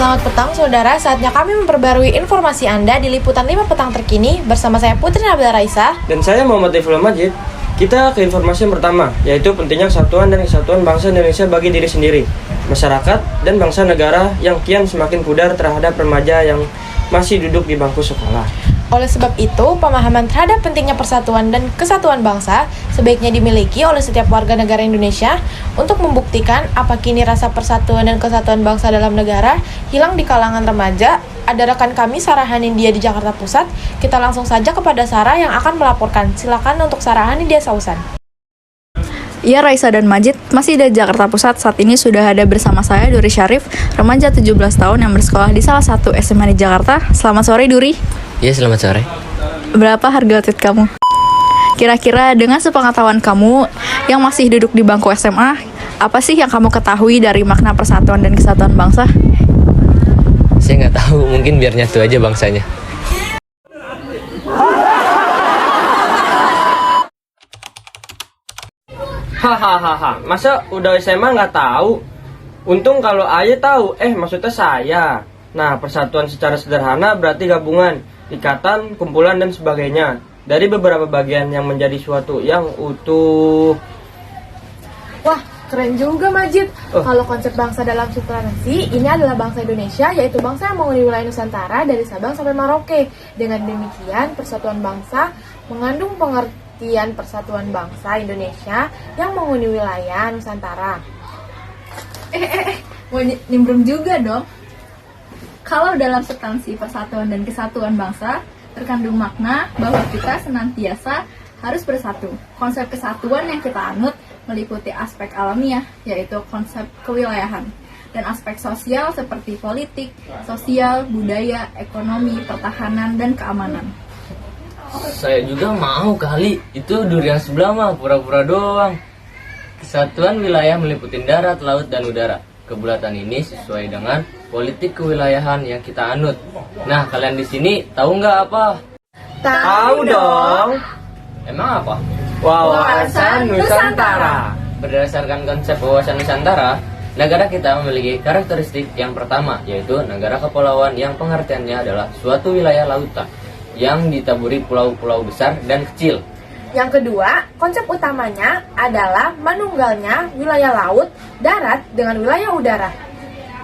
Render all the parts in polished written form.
Selamat petang saudara, saatnya kami memperbarui informasi Anda di Liputan 5 Petang Terkini bersama saya Putri Nabila Raisa. Dan saya Muhammad Iful Majid. Kita ke informasi yang pertama, yaitu pentingnya kesatuan dan kesatuan bangsa Indonesia bagi diri sendiri, masyarakat, dan bangsa negara yang kian semakin pudar terhadap remaja yang masih duduk di bangku sekolah. Oleh sebab itu, pemahaman terhadap pentingnya persatuan dan kesatuan bangsa sebaiknya dimiliki oleh setiap warga negara Indonesia untuk membuktikan apa kini rasa persatuan dan kesatuan bangsa dalam negara hilang di kalangan remaja. Ada rekan kami Sarah Hanindia di Jakarta Pusat. Kita langsung saja kepada Sarah yang akan melaporkan. Silakan untuk Sarah Hanindia Sausan. Ya, Raisa dan Majid, masih di Jakarta Pusat. Saat ini sudah ada bersama saya Duri Syarif, remaja 17 tahun yang bersekolah di salah satu SMA di Jakarta. Selamat sore, Duri. Ya, selamat sore. Berapa harga outfit kamu? Kira-kira dengan sepengetahuan kamu yang masih duduk di bangku SMA, apa sih yang kamu ketahui dari makna persatuan dan kesatuan bangsa? Saya nggak tahu, mungkin biar nyatu aja bangsanya. Hahaha, masa udah SMA nggak tahu? Untung kalau Ayah tahu, maksudnya saya. Nah, persatuan secara sederhana berarti gabungan, ikatan, kumpulan, dan sebagainya dari beberapa bagian yang menjadi suatu yang utuh. Wah, keren juga Majid. Kalau konsep bangsa dalam substansi, ini adalah bangsa Indonesia, yaitu bangsa yang menghuni wilayah Nusantara dari Sabang sampai Merauke. Dengan demikian, persatuan bangsa mengandung pengertian persatuan bangsa Indonesia yang menghuni wilayah Nusantara. Mau nimbrung juga dong. Kalau dalam substansi persatuan dan kesatuan bangsa, terkandung makna bahwa kita senantiasa harus bersatu. Konsep kesatuan yang kita anut meliputi aspek alamiah, yaitu konsep kewilayahan, dan aspek sosial seperti politik, sosial, budaya, ekonomi, pertahanan, dan keamanan. Saya juga mau kali, itu duri yang sebelah mah pura-pura doang. Kesatuan wilayah meliputi darat, laut, dan udara. Kebulatan ini sesuai dengan politik kewilayahan yang kita anut. Nah, kalian di sini tahu nggak apa? Tahu dong. Emang apa? Wawasan Nusantara. Berdasarkan konsep wawasan Nusantara, negara kita memiliki karakteristik yang pertama, yaitu negara kepulauan yang pengertiannya adalah suatu wilayah lautan yang ditaburi pulau-pulau besar dan kecil. Yang kedua, konsep utamanya adalah manunggalnya wilayah laut, darat dengan wilayah udara.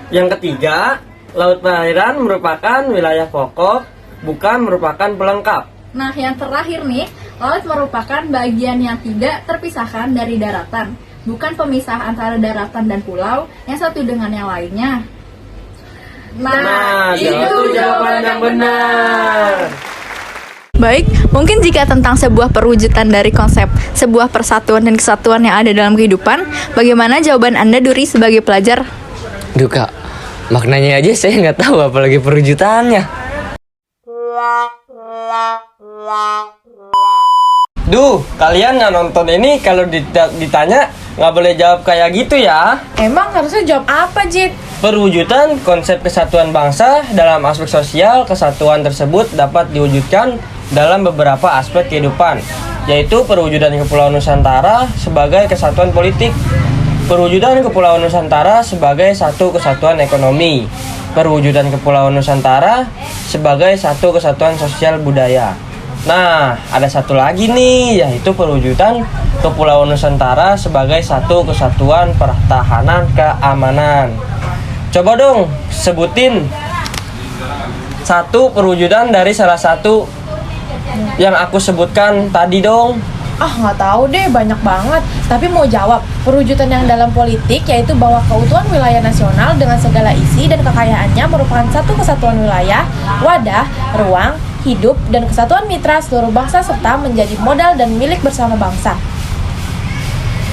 Yang ketiga, laut perairan merupakan wilayah pokok, bukan merupakan pelengkap. Nah, yang terakhir nih, laut merupakan bagian yang tidak terpisahkan dari daratan, bukan pemisah antara daratan dan pulau yang satu dengan yang lainnya. Nah, itu jawaban yang benar. Baik, mungkin jika tentang sebuah perwujudan dari konsep sebuah persatuan dan kesatuan yang ada dalam kehidupan, bagaimana jawaban Anda, Duri, sebagai pelajar? Duh kak, maknanya aja saya nggak tahu, apalagi perwujudannya. Duh, kalian nggak nonton ini kalau ditanya nggak boleh jawab kayak gitu ya. Emang harusnya jawab apa, Jid? Perwujudan konsep kesatuan bangsa dalam aspek sosial, kesatuan tersebut dapat diwujudkan dalam beberapa aspek kehidupan, yaitu perwujudan Kepulauan Nusantara sebagai kesatuan politik, perwujudan Kepulauan Nusantara sebagai satu kesatuan ekonomi, perwujudan Kepulauan Nusantara sebagai satu kesatuan sosial budaya. Nah, ada satu lagi nih, yaitu perwujudan Kepulauan Nusantara sebagai satu kesatuan pertahanan keamanan. Coba dong sebutin satu perwujudan dari salah satu yang aku sebutkan tadi dong. Nggak tahu deh, banyak banget. Tapi mau jawab, perwujudan yang dalam politik yaitu bahwa keutuhan wilayah nasional dengan segala isi dan kekayaannya merupakan satu kesatuan wilayah, wadah, ruang, hidup, dan kesatuan mitra seluruh bangsa serta menjadi modal dan milik bersama bangsa.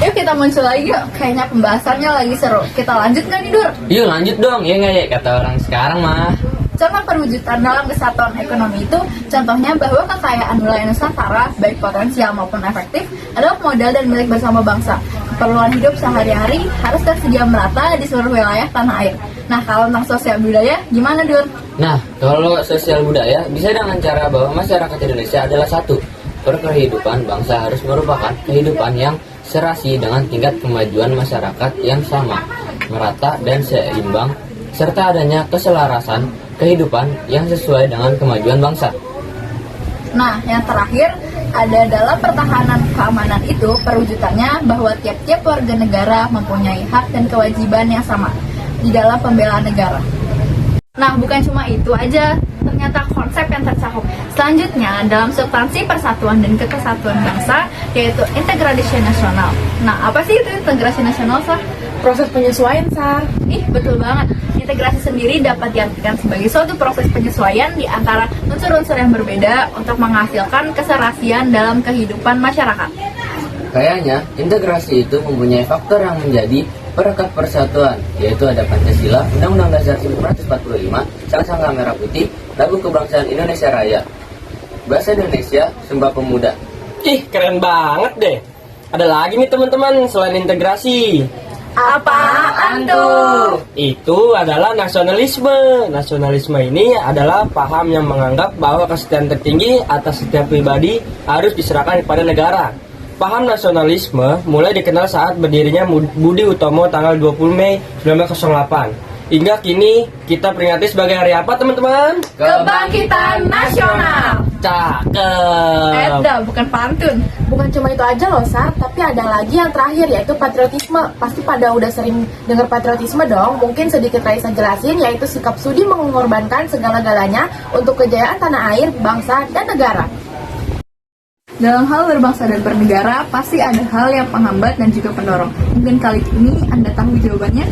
Yuk kita muncul lagi yuk, kayaknya pembahasannya lagi seru. Kita lanjut nggak nih, Dur? Yuk lanjut dong, ya nggak ya, kata orang sekarang mah. Contoh perwujudan dalam kesatuan ekonomi itu, contohnya bahwa kekayaan wilayah Nusantara, baik potensial maupun efektif, adalah modal dan milik bersama bangsa. Keperluan hidup sehari-hari harus tersedia merata di seluruh wilayah tanah air. Nah, kalau tentang sosial budaya, gimana, Dur? Nah, kalau sosial budaya bisa dengan cara bahwa masyarakat Indonesia adalah satu. Perkehidupan bangsa harus merupakan kehidupan yang serasi dengan tingkat kemajuan masyarakat yang sama, merata dan seimbang serta adanya keselarasan kehidupan yang sesuai dengan kemajuan bangsa. Nah, yang terakhir, ada dalam pertahanan keamanan itu perwujudannya bahwa tiap-tiap warga negara mempunyai hak dan kewajiban yang sama di dalam pembelaan negara. Nah, bukan cuma itu aja, ternyata konsep yang tercakup selanjutnya dalam substansi persatuan dan kesatuan bangsa, yaitu integrasi nasional. Nah, apa sih itu integrasi nasional, Sar? Proses penyesuaian, Sar. Ih, betul banget. Integrasi sendiri dapat diartikan sebagai suatu proses penyesuaian di antara unsur-unsur yang berbeda untuk menghasilkan keserasian dalam kehidupan masyarakat. Kayaknya, integrasi itu mempunyai faktor yang menjadi perekat persatuan, yaitu ada Pancasila, Undang-Undang Dasar 1945, Sangsa Merah Putih, Lagu Kebangsaan Indonesia Raya, Bahasa Indonesia, Sumpah Pemuda. Ih, keren banget deh. Ada lagi nih teman-teman selain integrasi. Apaan tuh? Itu adalah nasionalisme. Nasionalisme ini adalah paham yang menganggap bahwa kesetiaan tertinggi atas setiap pribadi harus diserahkan kepada negara. Paham nasionalisme mulai dikenal saat berdirinya Budi Utomo tanggal 20 Mei 1908. Hingga kini kita peringati sebagai hari apa teman-teman? Kebangkitan Nasional. Cakep. Bukan pantun. Bukan cuma itu aja loh, Sar, tapi ada lagi yang terakhir yaitu patriotisme. Pasti pada udah sering dengar patriotisme dong. Mungkin sedikit Raisa jelasin, yaitu sikap sudi mengorbankan segala-galanya untuk kejayaan tanah air, bangsa, dan negara. Dalam hal berbangsa dan bernegara, pasti ada hal yang penghambat dan juga pendorong. Mungkin kali ini Anda tahu jawabannya?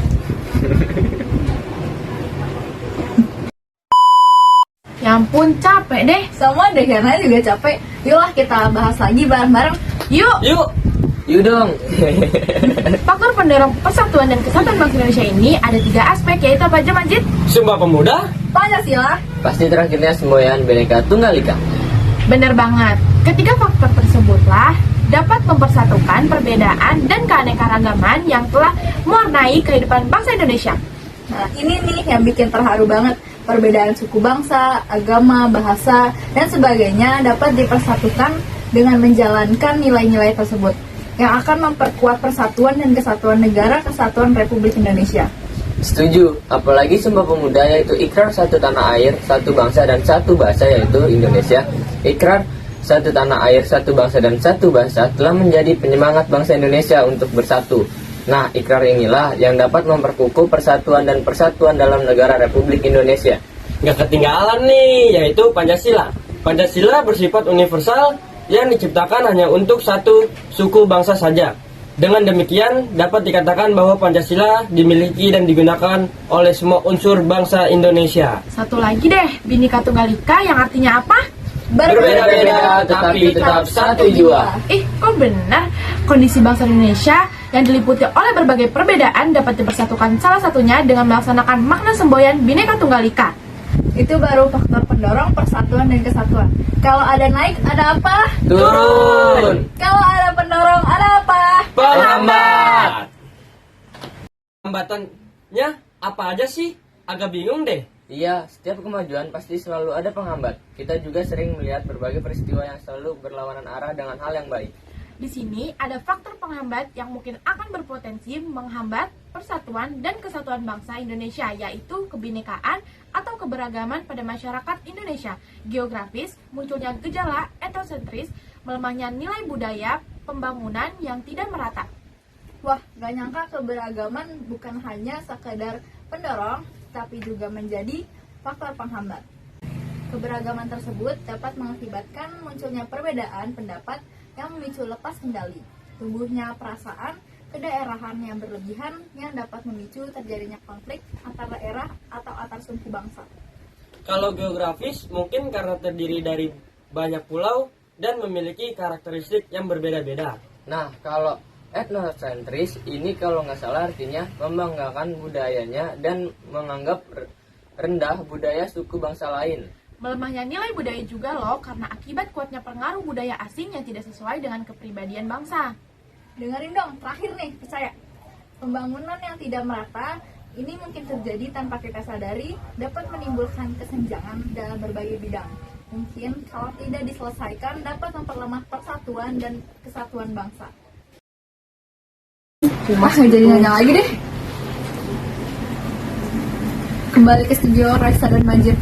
Ya ampun, capek deh. Sama deh, karena juga capek. Yuklah kita bahas lagi bareng-bareng. Yuk! Yuk dong. Faktor pendorong persatuan dan kesatuan bangsa Indonesia ini ada 3 aspek, yaitu apa aja, Majid? Sumpah Pemuda, Pancasila. Pasti terakhirnya semboyan Bhinneka Tunggal Ika. Bener banget. Ketiga faktor tersebutlah dapat mempersatukan perbedaan dan keanekaragaman yang telah mewarnai kehidupan bangsa Indonesia. Nah, ini nih yang bikin terharu banget. Perbedaan suku bangsa, agama, bahasa, dan sebagainya dapat dipersatukan dengan menjalankan nilai-nilai tersebut yang akan memperkuat persatuan dan kesatuan negara kesatuan Republik Indonesia. Setuju, apalagi Sumpah Pemuda yaitu ikrar satu tanah air, satu bangsa dan satu bahasa yaitu Indonesia. Ikrar satu tanah air, satu bangsa dan satu bahasa telah menjadi penyemangat bangsa Indonesia untuk bersatu. Nah, ikrar inilah yang dapat memperkukuh persatuan dan persatuan dalam negara Republik Indonesia. nggak ketinggalan nih, yaitu Pancasila. Pancasila bersifat universal yang diciptakan hanya untuk satu suku bangsa saja. Dengan demikian, dapat dikatakan bahwa Pancasila dimiliki dan digunakan oleh semua unsur bangsa Indonesia. Satu lagi deh, Bhinneka Tunggal Ika yang artinya apa? Berbeda-beda tetapi tetap satu jua. Kok benar? Kondisi bangsa Indonesia yang diliputi oleh berbagai perbedaan dapat dipersatukan salah satunya dengan melaksanakan makna semboyan Bhinneka Tunggal Ika. Itu baru faktor pendorong persatuan dan kesatuan. Kalau ada naik, ada apa? Turun. Kalau ada pendorong, ada apa? Penghambat. Hambatannya apa aja sih? Agak bingung deh. Iya, setiap kemajuan pasti selalu ada penghambat. Kita juga sering melihat berbagai peristiwa yang selalu berlawanan arah dengan hal yang baik. Di sini ada faktor penghambat yang mungkin akan berpotensi menghambat persatuan dan kesatuan bangsa Indonesia, yaitu kebinekaan atau keberagaman pada masyarakat Indonesia. Geografis, munculnya gejala etnosentris, melemahnya nilai budaya, pembangunan yang tidak merata. Wah, gak nyangka keberagaman bukan hanya sekedar pendorong, tapi juga menjadi faktor penghambat. Keberagaman tersebut dapat mengakibatkan munculnya perbedaan pendapat yang memicu lepas kendali, tumbuhnya perasaan kedaerahan yang berlebihan yang dapat memicu terjadinya konflik antar daerah atau antar suku bangsa. Kalau geografis, mungkin karena terdiri dari banyak pulau dan memiliki karakteristik yang berbeda-beda. Nah, kalau etnosentris ini kalau nggak salah artinya membanggakan budayanya dan menganggap rendah budaya suku bangsa lain. Melemahnya nilai budaya juga loh, karena akibat kuatnya pengaruh budaya asing yang tidak sesuai dengan kepribadian bangsa. Dengerin dong, terakhir nih, percaya. Pembangunan yang tidak merata ini mungkin terjadi tanpa kita sadari, dapat menimbulkan kesenjangan dalam berbagai bidang. Mungkin kalau tidak diselesaikan dapat memperlemah persatuan dan kesatuan bangsa. Nggak jadi nanya lagi deh. Kembali ke studio Raisa dan Majid.